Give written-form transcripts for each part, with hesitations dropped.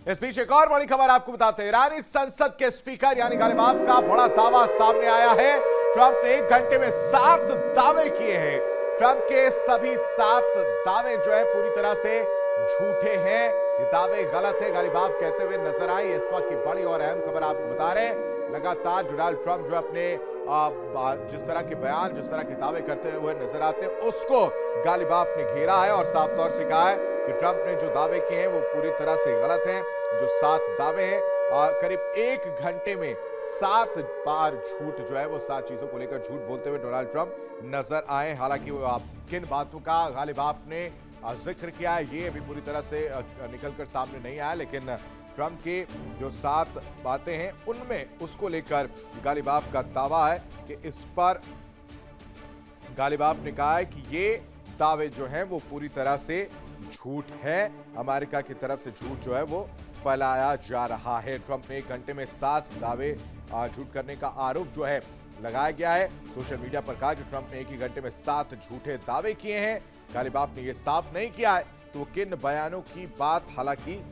इस बीच एक और बड़ी खबर आपको बताते हैं। ईरानी संसद के स्पीकर यानी गालिबाफ का बड़ा दावा सामने आया है। ट्रंप ने 1 घंटे में 7 दावे किए हैं। ट्रंप के सभी 7 दावे जो है पूरी तरह से झूठे हैं। ये दावे गलत है, गालिबाफ कहते हुए नजर आए। इस वक्त की बड़ी और अहम खबर आपको बता रहे हैं। लगातार डोनाल्ड ट्रंप जो अपने जिस तरह के बयान, जिस तरह के दावे करते हुए नजर आते हैं, उसको गालिबाफ ने घेरा है और साफ तौर से कहा है कि ट्रंप ने जो दावे किए हैं वो पूरी तरह से गलत हैं। जो 7 दावे हैं, करीब 1 घंटे में 7 बार झूठ जो है वो 7 चीजों को लेकर झूठ बोलते हुए डोनाल्ड ट्रंप नजर आए। हालांकि वो किन बातों का गालिबाफ ने जिक्र किया है ये अभी पूरी तरह से निकलकर सामने नहीं आया, लेकिन ट्रंप की जो 7 बातें हैं उनमें उसको लेकर गालिबाफ का दावा है कि इस पर गालिबाफ ने कहा है कि ये दावे जो हैं वो पूरी तरह से झूठ है। अमेरिका की तरफ से झूठ जो है वो फैलाया जा रहा है। ट्रंप ने 1 घंटे में 7 दावे झूठ करने का आरोप जो है लगाया गया है। सोशल मीडिया पर कहा कि ट्रंप ने 1 ही घंटे में 7 झूठे दावे किए हैं। गालिबाफ ने यह साफ नहीं किया है तो किन बयानों की बात हालांकि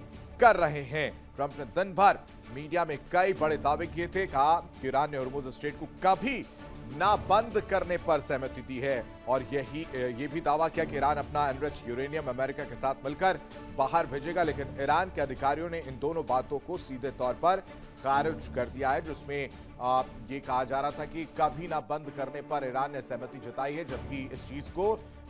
कर रहे हैं। ट्रंप ने दिन भर मीडिया में कई बड़े दावे किए थे। कहा कि ईरान ने होर्मुज स्ट्रेट को कभी ना बंद करने पर सहमति दी है और ये भी दावा किया कि ईरान अपना एनरिच यूरेनियम अमेरिका के साथ मिलकर बाहर भेजेगा, लेकिन ईरान के अधिकारियों ने इन दोनों बातों को सीधे तौर पर खारिज कर दिया है, जिसमें ये कहा जा रहा था कि कभी ना बंद करने पर ईरान ने सहमति जताई है, जबकि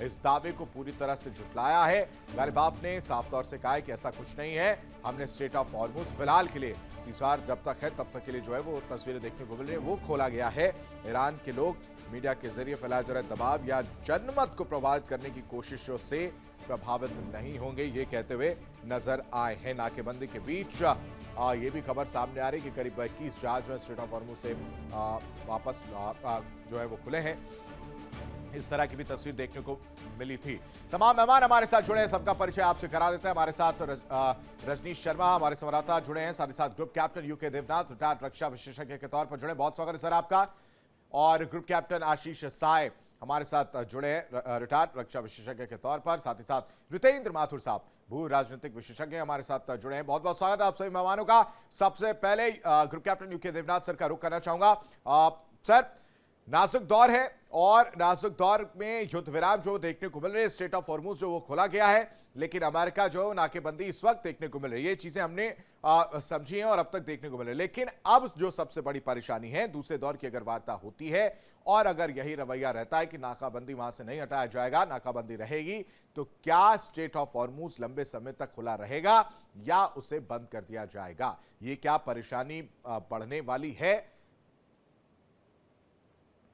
इस दावे को पूरी तरह से झुटलाया है। गालिबाफ ने साफ तौर से कहा है कि ऐसा कुछ नहीं है। हमने स्ट्रेट ऑफ हॉर्मुज फिलहाल के लिए, सीज़फायर जब तक है तब तक के लिए जो है वो तस्वीरें देखने को मिल रही है, वो खोला गया है। ईरान के लोग मीडिया के जरिए फैलाए जा रहे दबाव या जनमत को प्रभावित करने की कोशिशों से प्रभावित नहीं होंगे, ये कहते हुए नजर आए हैं। नाकेबंदी के बीच ये भी खबर सामने आ रही कि करीब 21 जहाज जो है स्ट्रेट ऑफ हॉर्मुज से वापस जो है वो खुले हैं। इस तरह की भी तस्वीर देखने को मिली थी। तमाम मेहमान हमारे साथ जुड़े हैं, सबका परिचय आपसे करा देते हैं। हमारे साथ रजनीश शर्मा हमारे संवाददाता जुड़े हैं, साथ ही साथ group captain U K Devnath retired रक्षा विशेषज्ञ के तौर पर जुड़े। बहुत स्वागत है सर आपका। और ग्रुप कैप्टन आशीष साय हमारे साथ जुड़े हैं रिटायर्ड रक्षा विशेषज्ञ के तौर पर। साथ ही साथ रितेंद्र माथुर साहब भू राजनीतिक विशेषज्ञ हमारे साथ जुड़े हैं। बहुत बहुत स्वागत है आप सभी मेहमानों का। सबसे पहले group captain U K Devnath sir का रुख करना चाहूंगा। सर, नाजुक दौर है और नाजुक दौर में युद्ध विराम जो देखने को मिल रही है, स्ट्रेट ऑफ हॉर्मुज जो वो खोला गया है, लेकिन अमेरिका जो नाकेबंदी इस वक्त देखने को मिल रही है, ये चीजें हमने समझी हैं और अब तक देखने को मिल रही है। लेकिन अब जो सबसे बड़ी परेशानी है, दूसरे दौर की अगर वार्ता होती है और अगर यही रवैया रहता है कि नाकाबंदी वहां से नहीं हटाया जाएगा, नाकाबंदी रहेगी, तो क्या स्ट्रेट ऑफ हॉर्मुज लंबे समय तक खुला रहेगा या उसे बंद कर दिया जाएगा? ये क्या परेशानी बढ़ने वाली है?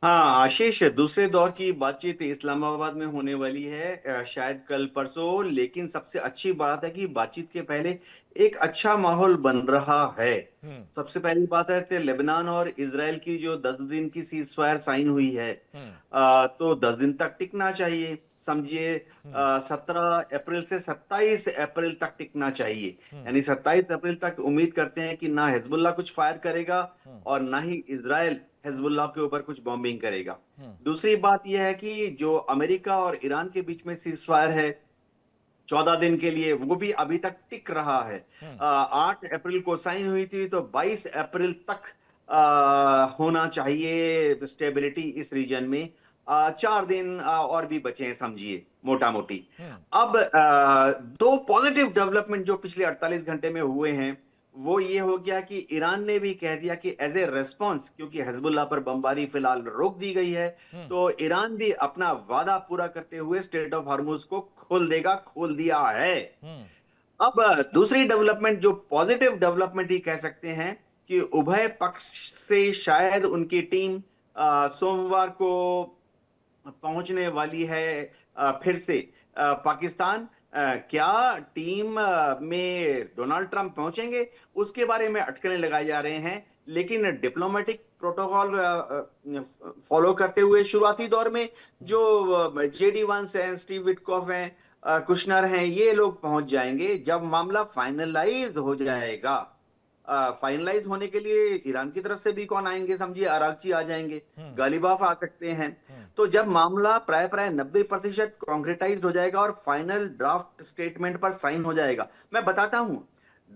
हाँ आशीष, दूसरे दौर की बातचीत इस्लामाबाद में होने वाली है, शायद कल परसों। लेकिन सबसे अच्छी बात है कि बातचीत के पहले एक अच्छा माहौल बन रहा है। हम्म। सबसे पहली बात है कि लेबनान और इजराइल की जो 10 दिन की सीज फायर साइन हुई है, हम्म। तो 10 दिन तक टिकना चाहिए। समझिए, हम्म। 17 अप्रैल से 27 अप्रैल तक टिकना चाहिए। हम्म। यानी 27 अप्रैल तक उम्मीद करते हैं कि ना हिजबुल्लाह कुछ फायर करेगा हम्म। और ना ही इजराइल हिजबुल्लाह के ऊपर कुछ बॉम्बिंग करेगा। हम्म। दूसरी बात यह है कि जो अमेरिका और ईरान के बीच में सीज फायर है 14 दिन के लिए, वो भी अभी तक टिक रहा है। हम्म। 8 अप्रैल को साइन हुई थी, तो 22 अप्रैल तक होना चाहिए स्टेबिलिटी इस रीजन में। 4 दिन और भी बचे हैं, समझिए मोटा मोटी। हम्म। अब 2 पॉजिटिव डेवलपमेंट जो पिछले 48 घंटे में हुए हैं, वो ये हो गया कि ईरान ने भी कह दिया कि एज ए रेस्पॉन्स, क्योंकि हिजबुल्लाह पर बमबारी फिलहाल रोक दी गई है, हम्म। तो ईरान भी अपना वादा पूरा करते हुए स्ट्रेट ऑफ हॉर्मुज को खोल देगा, खोल दिया है। हम्म। अब दूसरी डेवलपमेंट, जो पॉजिटिव डेवलपमेंट ही कह सकते हैं, कि उभय पक्ष से शायद उनकी टीम सोमवार को पहुंचने वाली है फिर से पाकिस्तान। क्या टीम में डोनाल्ड ट्रंप पहुंचेंगे, उसके बारे में अटकलें लगाए जा रहे हैं। लेकिन डिप्लोमेटिक प्रोटोकॉल फॉलो करते हुए शुरुआती दौर में जो जेडी वांस हैं, स्टीव विटकॉफ हैं, कुशनर हैं, ये लोग पहुंच जाएंगे जब मामला फाइनलाइज हो जाएगा। फाइनलाइज होने के लिए ईरान की तरफ से भी कौन आएंगे, समझिए अरागची आ जाएंगे, हम्म। गालिबाफ आ सकते हैं। हम्म। तो जब मामला प्राय प्राय 90% कॉन्क्रेटाइज हो जाएगा और फाइनल ड्राफ्ट स्टेटमेंट पर साइन हो जाएगा, मैं बताता हूं,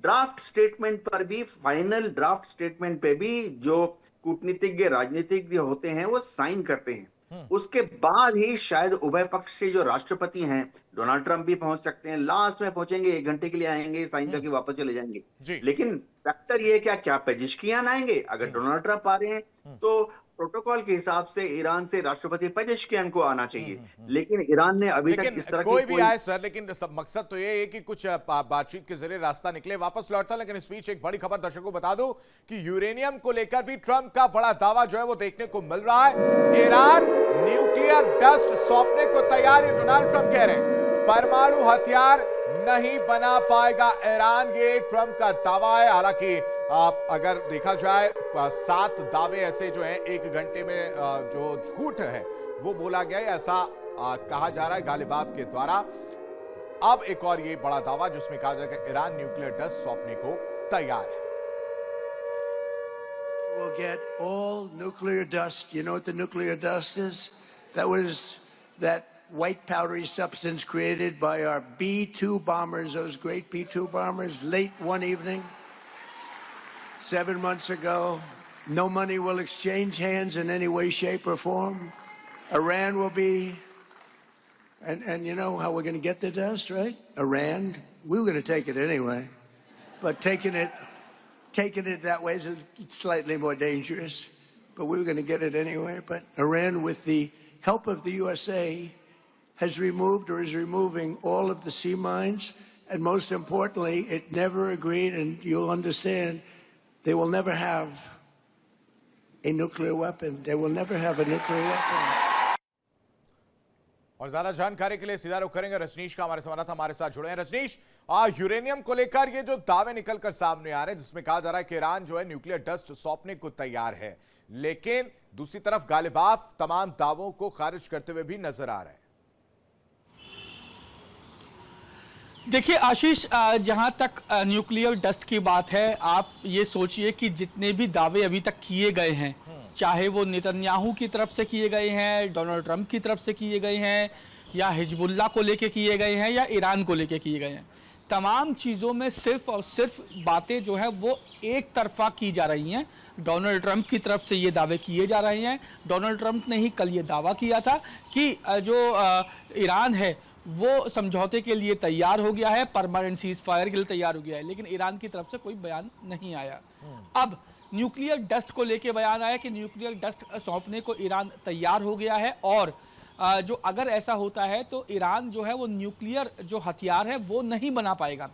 ड्राफ्ट स्टेटमेंट पर भी, फाइनल ड्राफ्ट स्टेटमेंट पे भी जो कूटनीतिज्ञ राजनीतिज्ञ होते हैं वो साइन करते हैं। उसके बाद ही शायद उभय पक्ष से जो राष्ट्रपति हैं, डोनाल्ड ट्रंप भी पहुंच सकते हैं, लास्ट में पहुंचेंगे, 1 घंटे के लिए आएंगे, साइन करके वापस चले जाएंगे। लेकिन फैक्टर ये क्या पेजिशकियान आएंगे? अगर डोनाल्ड ट्रंप आ रहे हैं तो प्रोटोकॉल के हिसाब से ईरान से राष्ट्रपति पेजेशकियान को आना चाहिए, लेकिन ईरान ने अभी तक इस तरह कोई भी आए सर, लेकिन सब मकसद तो ये है कि कुछ बातचीत के जरिए रास्ता निकले। वापस लौटता, लेकिन इस बीच एक बड़ी खबर दर्शकों को बता दूं कि यूरेनियम को लेकर भी ट्रंप का बड़ा दावा जो है वो देखने को मिल रहा है। ईरान न्यूक्लियर डस्ट सौंपने को तैयार है, डोनाल्ड ट्रंप कह रहे हैं। परमाणु हथियार नहीं बना पाएगा ईरान, ये ट्रंप का दावा है। हालांकि अगर देखा जाए 7 दावे ऐसे जो हैं 1 घंटे में जो झूठ है वो बोला गया है, ऐसा कहा जा रहा है गालिबाफ के द्वारा। अब एक और ये बड़ा दावा जिसमें कहा जाएगा ईरान न्यूक्लियर डस्ट सौंपने को तैयार है। We'll get all nuclear dust. You know what the nuclear dust is? That was that white powdery substance created by our B-2 bombers, those great B-2 bombers, late one evening 7 months ago. No money will exchange hands in any way, shape, or form. Iran will be, and you know how we're going to get the dust, right? Iran, we were going to take it anyway, but taking it that way is slightly more dangerous, but we were going to get it anyway. But Iran, with the help of the USA, has removed or is removing all of the sea mines, and most importantly, it never agreed, and you'll understand, they will never have a nuclear weapon. They will never have a nuclear weapon. और ज्यादा जानकारी के लिए सीधा रुख करेंगे रजनीश का, हमारे संवाददाता हमारे साथ जुड़े हैं। रजनीश, यूरेनियम को लेकर ये जो दावे निकलकर सामने आ रहे हैं जिसमें कहा जा रहा है कि ईरान जो है न्यूक्लियर डस्ट सौंपने को तैयार है, लेकिन दूसरी तरफ गालिबाफ तमाम दावों को खारिज करते हुए भी नजर आ रहे हैं। देखिए आशीष, जहां तक न्यूक्लियर डस्ट की बात है, आप ये सोचिए कि जितने भी दावे अभी तक किए गए हैं, चाहे वो नेतन्याहू की तरफ से किए गए हैं, डोनाल्ड ट्रंप की तरफ से किए गए हैं, या हिजबुल्ला को लेके किए गए हैं, या ईरान को लेके किए गए हैं, तमाम चीज़ों में सिर्फ और सिर्फ बातें जो है वो एक तरफा की जा रही हैं। डोनाल्ड ट्रंप की तरफ से ये दावे किए जा रहे हैं। डोनाल्ड ट्रंप ने ही कल ये दावा किया था कि जो ईरान है वो समझौते के लिए तैयार हो गया है, परमानेंट सीज फायर के लिए तैयार हो गया है, लेकिन ईरान की तरफ से कोई बयान नहीं आया। अब न्यूक्लियर डस्ट को लेके बयान आया कि न्यूक्लियर डस्ट सौंपने को ईरान तैयार हो गया है, और जो अगर ऐसा होता है तो ईरान जो है वो न्यूक्लियर जो हथियार है वो नहीं बना पाएगा।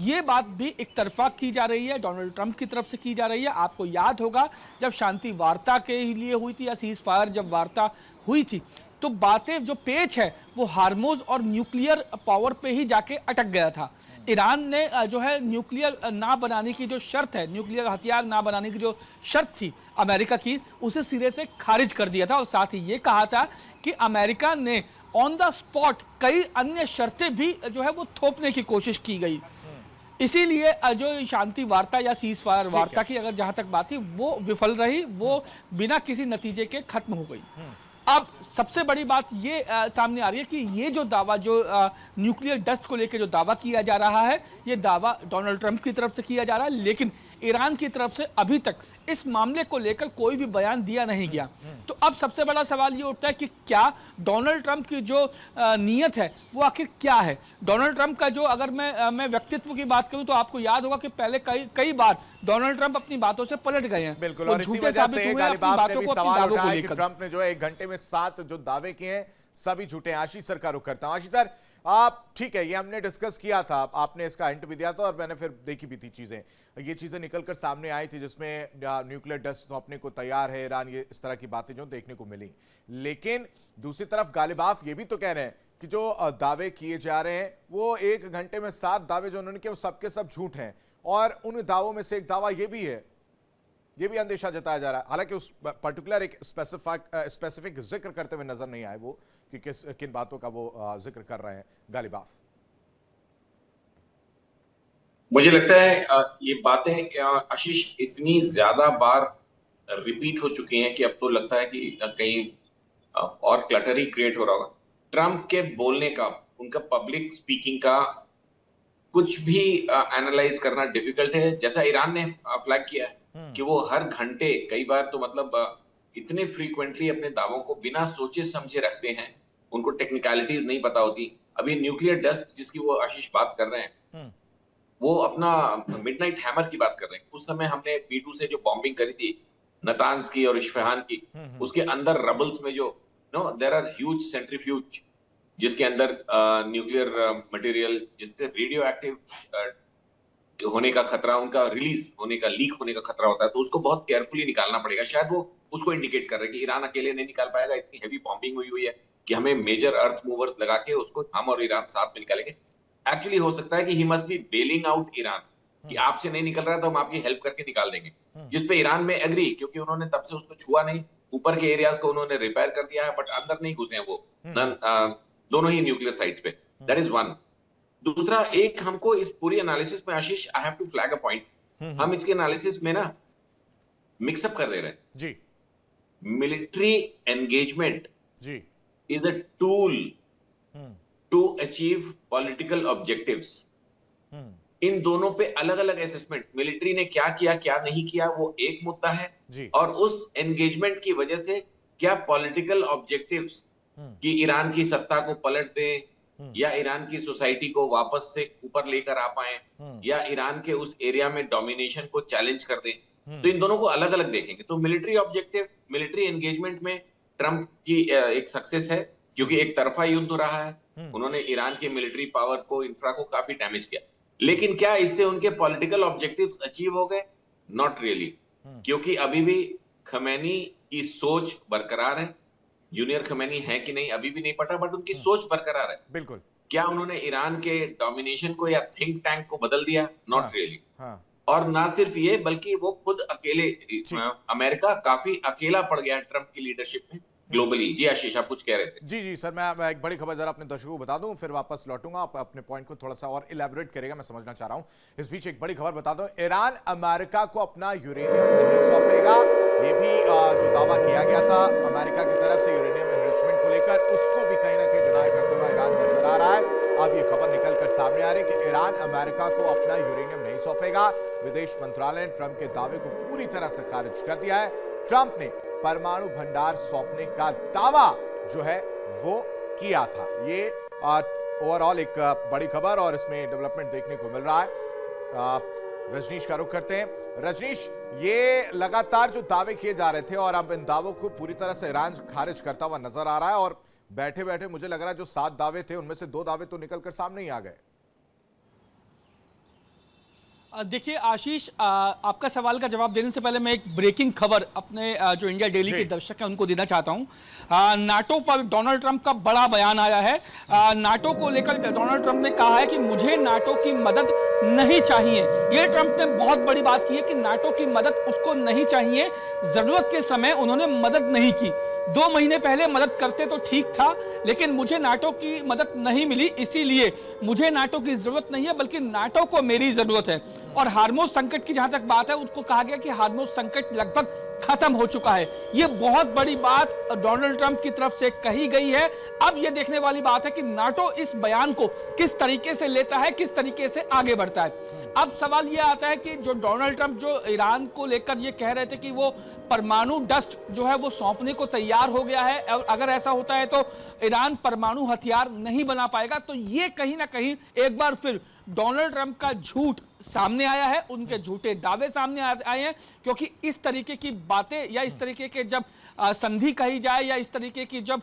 ये बात भी एक तरफा की जा रही है, डोनाल्ड ट्रंप की तरफ से की जा रही है। आपको याद होगा जब शांति वार्ता के लिए हुई थी, या सीज फायर जब वार्ता हुई थी, तो बातें जो पेच है वो हार्मोज और न्यूक्लियर पावर पे ही जाके अटक गया था। ईरान ने जो है न्यूक्लियर ना बनाने की जो शर्त है, न्यूक्लियर हथियार ना बनाने की जो शर्त थी अमेरिका की, उसे सिरे से खारिज कर दिया था, और साथ ही ये कहा था कि अमेरिका ने ऑन द स्पॉट कई अन्य शर्तें भी जो है वो थोपने की कोशिश की गई। इसीलिए जो शांति वार्ता या सीज फायर वार्ता की अगर जहां तक बात थी वो विफल रही, वो बिना किसी नतीजे के खत्म हो गई। अब सबसे बड़ी बात ये सामने आ रही है कि ये जो दावा, जो न्यूक्लियर डस्ट को लेकर जो दावा किया जा रहा है, ये दावा डोनाल्ड ट्रंप की तरफ से किया जा रहा है, लेकिन ईरान की तरफ से अभी तक इस मामले को लेकर कोई भी बयान दिया नहीं गया। तो अब सबसे बड़ा सवाल ये उठता है कि क्या डोनाल्ड ट्रंप की जो नीयत है वो आखिर क्या है। डोनाल्ड ट्रंप का जो, अगर मैं व्यक्तित्व की बात करूं तो आपको याद होगा कि पहले कई बार डोनाल्ड ट्रंप अपनी बातों से पलट गए हैं। बिल्कुल, और इसी वजह से गालिबाफ ने भी सवाल उठाया कि ट्रंप ने जो 1 घंटे में 7 जो दावे किए हैं सभी झूठे। आशीष सर का रुख करता हूं। आशीष सर, आप ठीक है, ये हमने डिस्कस किया था, आपने इसका हिंट भी दिया था और मैंने फिर देखी भी थी चीजें, ये चीजें निकलकर सामने आई थी जिसमें न्यूक्लियर डस्ट सौंपने को तैयार है ईरान, ये इस तरह की बातें जो देखने को मिली। लेकिन दूसरी तरफ गालिबाफ ये भी तो कह रहे हैं कि जो दावे किए जा रहे हैं वो 1 घंटे में 7 दावे जो उन्होंने किए वो सबके सब झूठ हैं, और उन दावों में से एक दावा ये भी है, ये भी अंदेशा जताया जा रहा है, हालांकि उस पर्टिकुलर एक स्पेसिफिक जिक्र करते हुए नजर नहीं आए वो कि किन बातों का वो जिक्र कर रहे हैं गालिबाफ। मुझे लगता है ये बातें आशीष इतनी ज्यादा बार रिपीट हो चुकी हैं कि अब तो लगता है कि कहीं और क्लटर ही क्रिएट हो रहा होगा। ट्रंप के बोलने का, उनका पब्लिक स्पीकिंग का कुछ भी एनालाइज करना डिफिकल्ट है। जैसा ईरान ने फ्लैग किया है कि वो हर घंटे कई बार तो मतलब इतने फ्रीक्वेंटली अपने दावों को बिना सोचे समझे रखते हैं, उनको टेक्निकलिटीज नहीं पता होती। अभी न्यूक्लियर डस्ट जिसकी वो आशीष बात कर रहे हैं, वो अपना मिडनाइट हैमर की बात कर रहे हैं। उस समय हमने B2 से जो बॉम्बिंग करी थी नतांज की और इस्फहान की, उसके अंदर रबल्स में जो देयर आर ह्यूज सेंट्रीफ्यूज जिसके अंदर न्यूक्लियर मटेरियल, जिसके रेडियो एक्टिव होने का खतरा, उनका रिलीज होने का, लीक होने का खतरा होता है, तो उसको बहुत केयरफुली निकालना पड़ेगा। शायद वो उसको इंडिकेट कर रहे हैं कि ईरान अकेले नहीं निकाल पाएगा, इतनी हेवी बॉम्बिंग हुई है कि हमें मेजर अर्थ मूवर्स लगा के उसको हम और ईरान साथ में निकालेंगे। एक्चुअली हो सकता है कि he must be बेलिंग out Iran, कि आपसे नहीं निकल रहा तो हम आपकी हेल्प करके निकाल देंगे, जिसपे ईरान में एग्री, क्योंकि उन्होंने तब से उसको छुआ नहीं। ऊपर के एरियाज को उन्होंने रिपेयर कर दिया है, बट अंदर नहीं घुसे हैं वो दोनों ही न्यूक्लियर साइट्स पे। That is one. दूसरा, एक हमको इस पूरी एनालिसिस में Ashish, I have to flag a point, हम इसके एनालिसिस में ना मिक्सअप कर दे रहे हैं जी। मिलिट्री एंगेजमेंट जी is a tool to achieve political objectives. इन दोनों पे अलग अलग असेसमेंट, मिलिट्री ने क्या किया क्या नहीं किया वो एक मुद्दा है जी। और उस एंगेजमेंट की वजह से क्या पॉलिटिकल ऑब्जेक्टिव्स कि ईरान की सत्ता को पलट दें, या ईरान की सोसाइटी को वापस से ऊपर लेकर आ पाए, या ईरान के उस एरिया में डोमिनेशन को चैलेंज कर दें, तो इन दोनों को अलग अलग देखेंगे। तो मिलिट्री ऑब्जेक्टिव, मिलिट्री एंगेजमेंट में ट्रंप की एक सक्सेस है, क्योंकि एक तरफा युद्ध रहा है, उन्होंने ईरान के मिलिट्री पावर को, इंफ्रा को काफी डैमेज किया। लेकिन क्या इससे उनके पॉलिटिकल ऑब्जेक्टिव्स अचीव हो गए? नॉट रियली, क्योंकि अभी भी खमैनी की सोच बरकरार है। जूनियर खमैनी है कि नहीं अभी भी नहीं पता, बट उनकी सोच बरकरार है। बिल्कुल। क्या उन्होंने ईरान के डोमिनेशन को या थिंक टैंक को बदल दिया? Not really. और ना सिर्फ ये, बल्कि वो खुद अकेले, अमेरिका काफी अकेला पड़ गया ट्रंप की लीडरशिप में ग्लोबली। जी आशीष, आप कुछ कह रहे थे? जी सर, मैं एक बड़ी खबर जरा अपने दर्शकों को बता दूं, फिर वापस लौटूंगा। आप अपने पॉइंट को थोड़ा सा और इलैबोरेट करेगा, मैं समझना चाह रहा हूं। इस बीच एक बड़ी खबर बता दूं, ईरान अमेरिका को अपना यूरेनियम नहीं सौंपेगा। ये भी जो दावा किया गया था अमेरिका की तरफ से यूरेनियम एनरिचमेंट को लेकर, उसको भी कहीं ना कहीं डिनाई करते हुए ईरान नजर आ रहा है। अब ये खबर निकलकर सामने आ रही है कि ईरान अमेरिका को अपना यूरेनियम नहीं सौंपेगा। विदेश मंत्रालय ने ट्रंप के दावे को पूरी तरह से खारिज कर दिया है। ट्रंप ने परमाणु भंडार सौंपने का दावा जो है वो किया था। ये ओवरऑल एक बड़ी खबर और इसमें डेवलपमेंट देखने को मिल रहा है। रजनीश का रुख करते हैं। रजनीश, ये लगातार जो दावे किए जा रहे थे और अब इन दावों को पूरी तरह से ईरान खारिज करता हुआ नजर आ रहा है, और बैठे बैठे मुझे लग रहा है जो 7 दावे थे उनमें से 2 दावे तो निकलकर सामने ही आ गए। देखिए आशीष, आपका सवाल का जवाब देने से पहले मैं एक ब्रेकिंग खबर अपने जो इंडिया डेली के दर्शक हैं उनको देना चाहता हूं। नाटो पर डोनाल्ड ट्रंप का बड़ा बयान आया है। नाटो को लेकर डोनाल्ड ट्रंप ने कहा है कि मुझे नाटो की मदद नहीं चाहिए। ये ट्रंप ने बहुत बड़ी बात की है कि नाटो की मदद उसको नहीं चाहिए। जरूरत के समय उन्होंने मदद नहीं की। 2 महीने पहले मदद करते तो ठीक था, लेकिन मुझे नाटो की मदद नहीं मिली, इसीलिए मुझे नाटो की जरूरत नहीं है, बल्कि नाटो को मेरी जरूरत है। और हार्मोज संकट की जहां तक बात है, उसको कहा गया कि हार्मोज संकट लगभग खत्म हो चुका है। यह बहुत बड़ी बात डोनाल्ड ट्रंप की तरफ से कही गई है। अब यह देखने वाली बात है कि नाटो इस बयान को किस तरीके से लेता है, किस तरीके से आगे बढ़ता है। अब सवाल यह आता है कि जो डोनाल्ड ट्रंप जो ईरान को लेकर ये कह रहे थे कि वो परमाणु डस्ट जो है वो सौंपने को तैयार हो गया है, और अगर ऐसा होता है तो ईरान परमाणु हथियार नहीं बना पाएगा, तो ये कहीं ना कहीं एक बार फिर डोनाल्ड ट्रंप का झूठ सामने आया है, उनके झूठे दावे सामने आए हैं। क्योंकि इस तरीके की बातें या इस तरीके के जब संधि कही जाए, या इस तरीके की जब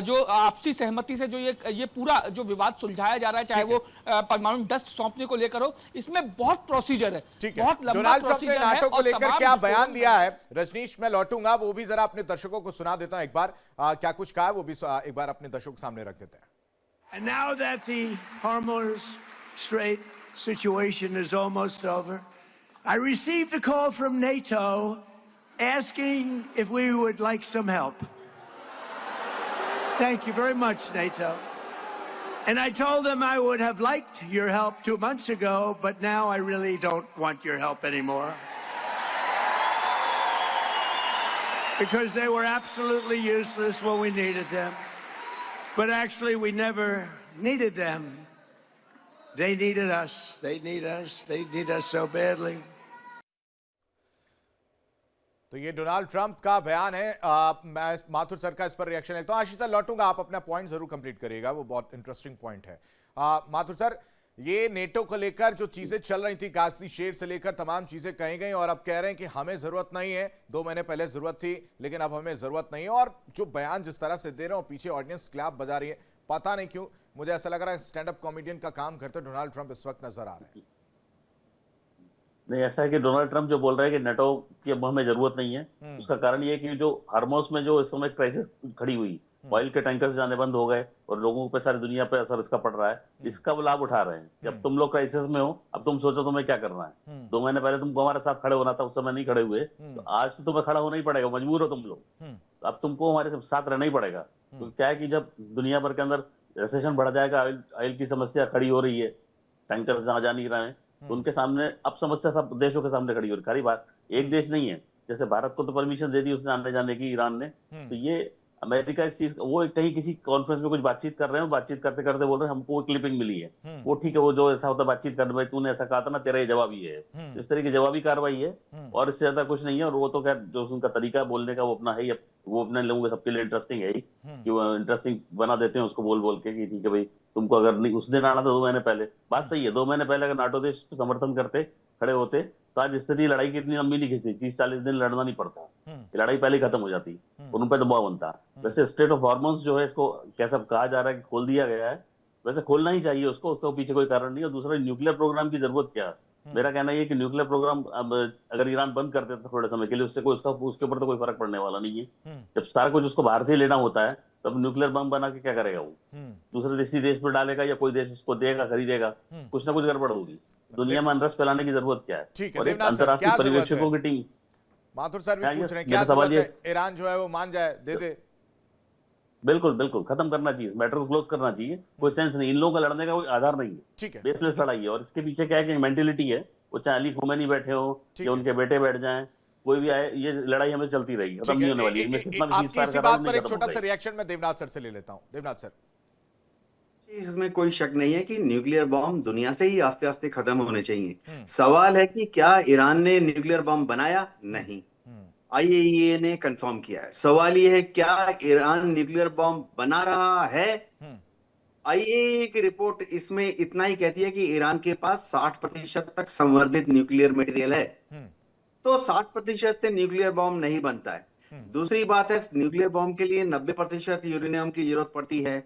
जो आपसी सहमति से जो ये पूरा जो विवाद सुलझाया जा रहा है, चाहे वो परमाणु डस्ट सौंपने को लेकर हो, इसमें बहुत प्रोसीजर है, बहुत लंबा प्रोसीजर है। नाटो को लेकर क्या बयान दिया है, रजनीश मैं लौटूंगा, वो भी जरा अपने दर्शकों को सुना देता हूं एक बार। क्या कुछ कहा है वो भी एक बार अपने दर्शकों के सामने रख देते हैं। And now that the Hormuz Strait situation is almost over, I received a call from NATO asking if we would like some help. Thank you very much, NATO. And I told them I would have liked your help 2 months ago, but now I really don't want your help anymore. Because they were absolutely useless when we needed them. But actually, we never needed them. They needed us. They need us. They need us so badly. तो ये Donald Trump का बयान है। मैं Mathur sir का इस पर reaction है, तो आशीष सर लौटूंगा, आप अपना पॉइंट जरूर कंप्लीट करिएगा, वो बहुत इंटरेस्टिंग पॉइंट है। माथुर सर, ये नेटो को लेकर जो चीजें चल रही थी, कागजी शेर से लेकर तमाम चीजें कही गई, और अब कह रहे हैं कि हमें जरूरत नहीं है, 2 महीने पहले जरूरत थी लेकिन अब हमें जरूरत नहीं है। और जो बयान जिस तरह से दे रहे हो, पीछे ऑडियंस क्लैप बजा रही है, पता नहीं क्यों मुझे ऐसा लग रहा है स्टैंड अप कॉमेडियन का काम करते डोनाल्ड ट्रंप इस वक्त नजर आ रहे हैं। नहीं, ऐसा है कि डोनाल्ड ट्रंप जो बोल रहे हैं कि नेटो की अब हमें जरूरत नहीं है, उसका कारण ये है कि जो हार्मोस में जो इस समय क्राइसिस खड़ी हुई, ऑयल के टैंकर्स जाने बंद हो गए और लोगों पे, सारी दुनिया पे असर इसका पड़ रहा है, इसका वो लाभ उठा रहे हैं। जब तुम लोग क्राइसिस में हो, अब तुम सोचो तुम्हें क्या करना है। 2 महीने पहले तुमको हमारे साथ खड़े होना था, उस समय नहीं खड़े हुए, तो आज तो तुम्हें खड़ा होना ही पड़ेगा, मजबूर हो तुम लोग। तो अब तुमको हमारे साथ रहना ही पड़ेगा। तो क्या है कि जब दुनिया भर के अंदर रिसेशन बढ़ जाएगा, ऑयल की समस्या खड़ी हो रही है, टैंकर्स जहां जा नहीं रहे हैं, तो उनके सामने अब समस्या सब देशों के सामने खड़ी हो रही। खाली बात एक देश नहीं है, जैसे भारत को तो परमिशन दे दी उसने आने जाने की, ईरान ने, तो ये अमेरिका इस चीज, वो कहीं किसी कॉन्फ्रेंस में कुछ बातचीत कर रहे हैं, बातचीत करते करते बोल रहे हैं हमको क्लिपिंग मिली है, वो ठीक है, वो जो ऐसा होता है बातचीत करने, भाई तूने ऐसा कहा था ना, तेरा ये जवाब ही है, इस तरह की जवाबी कार्रवाई है, और इससे ज्यादा कुछ नहीं है। और वो तो खैर जो उनका तरीका बोलने का वो अपना है ही, वो अपने लोगों के सबके लिए इंटरेस्टिंग है ही, कि वो इंटरेस्टिंग बना देते हैं उसको बोल बोल के, कि ठीक है भाई तुमको अगर नहीं उस दिन आना था 2 महीने पहले, बात सही है, 2 महीने पहले अगर नाटो देश समर्थन करते, खड़े होते, तो आज स्थिति लड़ाई की इतनी लंबी नहीं खिंचती, 30-40 दिन लड़ना नहीं पड़ता, लड़ाई पहले ही खत्म हो जाती, और उन पर दबाव बनता। वैसे स्टेट ऑफ हॉर्मोन्स जो है, इसको कैसा कहा जा रहा है कि खोल दिया गया है, वैसे खोलना ही चाहिए उसको, उसके पीछे कोई कारण नहीं। और दूसरा, न्यूक्लियर प्रोग्राम की जरूरत क्या है? मेरा कहना ये कि न्यूक्लियर प्रोग्राम अब अगर ईरान बंद कर देता थोड़े समय के लिए, उससे कोई उसके ऊपर तो कोई फर्क पड़ने वाला नहीं है। जब सारा कुछ उसको बाहर से ही लेना होता है, तब न्यूक्लियर बम बना के क्या करेगा वो? दूसरे देश पर डालेगा या कोई देश उसको देगा, खरीदेगा, कुछ ना कुछ गड़बड़ होगी। दुनिया में अनरस फैलाने की जरूरत क्या है? ठीक है, और एक देवनाथ सर, क्या अंतर्राष्ट्रीय जरूरत है? पर्यवेक्षकों की टीम, माथुर सर भी क्या पूछ रहे हैं, मेरा क्या सवाल जरूरत ये, है ईरान जो है वो मान जाए, दे दे? बिल्कुल बिल्कुल खत्म करना चाहिए, मैटर को क्लोज करना चाहिए, कोई सेंस नहीं, इन लोगों का लड़ने का कोई आधार नहीं है, ठीक है, बेसलेस लड़ाई है। और इसके पीछे क्या है कि मेंटेलिटी है, वो चाहे अली खुमैनी बैठे हो या उनके बेटे बैठ जाएं, कोई भी आए, ये लड़ाई हमें चलती रहेगी, खत्म नहीं होने वाली है। इनमें कितना भी आपकी ceasefire इसी करा बात लो, पर नहीं एक खत्म छोटा हो सा जाएगी। रिएक्शन मैं देवनाथ सर से ले लेता हूं। देवनाथ सर, इसमें कोई शक नहीं है कि न्यूक्लियर बम दुनिया से ही आस्ते आस्ते खत्म होने चाहिए। सवाल है कि क्या ईरान ने न्यूक्लियर बम बनाया? नहीं, आईएईए ने कंफर्म किया है। सवाल यह है क्या ईरान न्यूक्लियर बम बना रहा है? आईएईए की रिपोर्ट इसमें इतना ही कहती है कि ईरान के पास 60% तक संवर्धित न्यूक्लियर मटेरियल है, तो 60% से न्यूक्लियर बम नहीं बनता है। दूसरी बात है, न्यूक्लियर बम के लिए 90% यूरेनियम की जरूरत पड़ती है,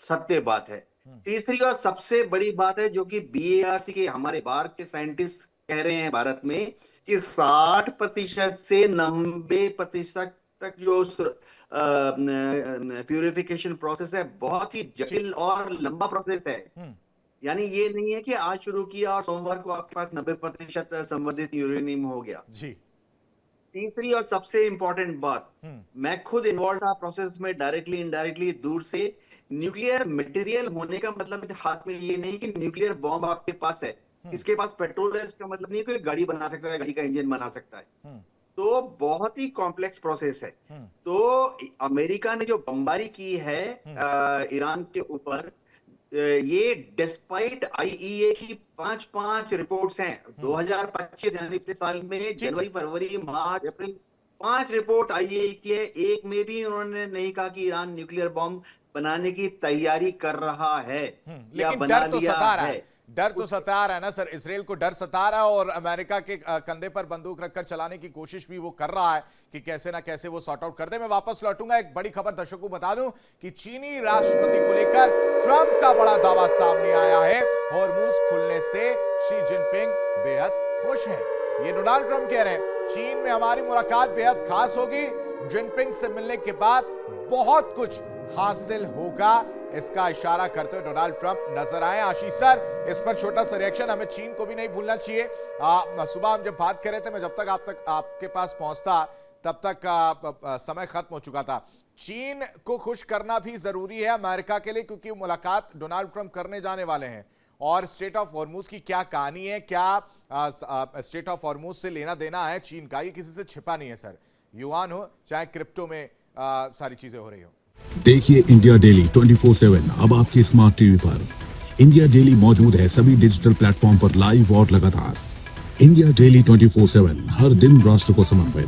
सत्य बात है। तीसरी और सबसे बड़ी बात है, जो कि बीएआरसी के हमारे बाहर के साइंटिस्ट कह रहे हैं भारत में, कि 60% से 90% तक जो प्यूरिफिकेशन प्रोसेस है, बहुत ही जटिल और लंबा प्रोसेस है। यानी ये नहीं है कि आज शुरू किया और सोमवार को आपके पास 90% संवर्धित यूरेनियम हो गया जी। तीसरी और सबसे इंपॉर्टेंट बात, मैं खुद इन्वॉल्व था प्रोसेस में, डायरेक्टली इनडायरेक्टली, दूर से। न्यूक्लियर मटेरियल होने का मतलब हाथ में ये नहीं कि न्यूक्लियर बॉम्ब आपके पास है, इसके पास पेट्रोल है, इसका मतलब नहीं कोई गाड़ी बना सकता है, गाड़ी का इंजन बना सकता है। तो बहुत ही कॉम्प्लेक्स प्रोसेस है। तो अमेरिका ने जो बमबारी की है ईरान के ऊपर, ये डिस्पाइट आईईए की 5 रिपोर्ट्स हैं। 2025 यानी पिछले साल में जनवरी, फरवरी, मार्च, अप्रैल, 5 रिपोर्ट आईईए की है। एक में भी उन्होंने नहीं कहा कि ईरान न्यूक्लियर बॉम्ब बनाने की तैयारी कर रहा है या बना लिया है। डर तो सता रहा है ना सर, इसराइल को डर सता रहा है, और अमेरिका के कंधे पर बंदूक रखकर चलाने की कोशिश भी वो कर रहा है कि कैसे ना कैसे वो सॉर्ट आउट कर दे। मैं वापस लौटूंगा, एक बड़ी खबर दर्शकों को बता दूं कि चीनी राष्ट्रपति को लेकर ट्रंप का बड़ा दावा सामने आया है। हॉर्मूज खुलने से शी जिनपिंग बेहद खुश हैं, ये डोनाल्ड ट्रंप कह रहे हैं। चीन में हमारी मुलाकात बेहद खास होगी, जिनपिंग से मिलने के बाद बहुत कुछ हासिल होगा, इसका इशारा करते हुए डोनाल्ड ट्रंप नजर आए। आशीष सर, इस पर छोटा सा रिएक्शन, हमें चीन को भी नहीं भूलना चाहिए। सुबह हम जब बात कर रहे थे, मैं जब तक आपके पास पहुंचता तब तक समय खत्म हो चुका था। चीन को खुश करना भी जरूरी है अमेरिका के लिए, क्योंकि मुलाकात डोनाल्ड ट्रंप करने जाने वाले हैं। और स्टेट ऑफ हॉर्मूज की क्या कहानी है, क्या स्टेट ऑफ हॉर्मूज से लेना देना है चीन का, ये किसी से छिपा नहीं है सर। युआन हो चाहे क्रिप्टो में सारी चीजें हो रही हो। देखिए इंडिया डेली 24/7 अब आपकी स्मार्ट टीवी पर। इंडिया डेली मौजूद है सभी डिजिटल प्लेटफॉर्म पर लाइव और लगातार। इंडिया डेली 24/7 हर दिन राष्ट्र को समर्पित।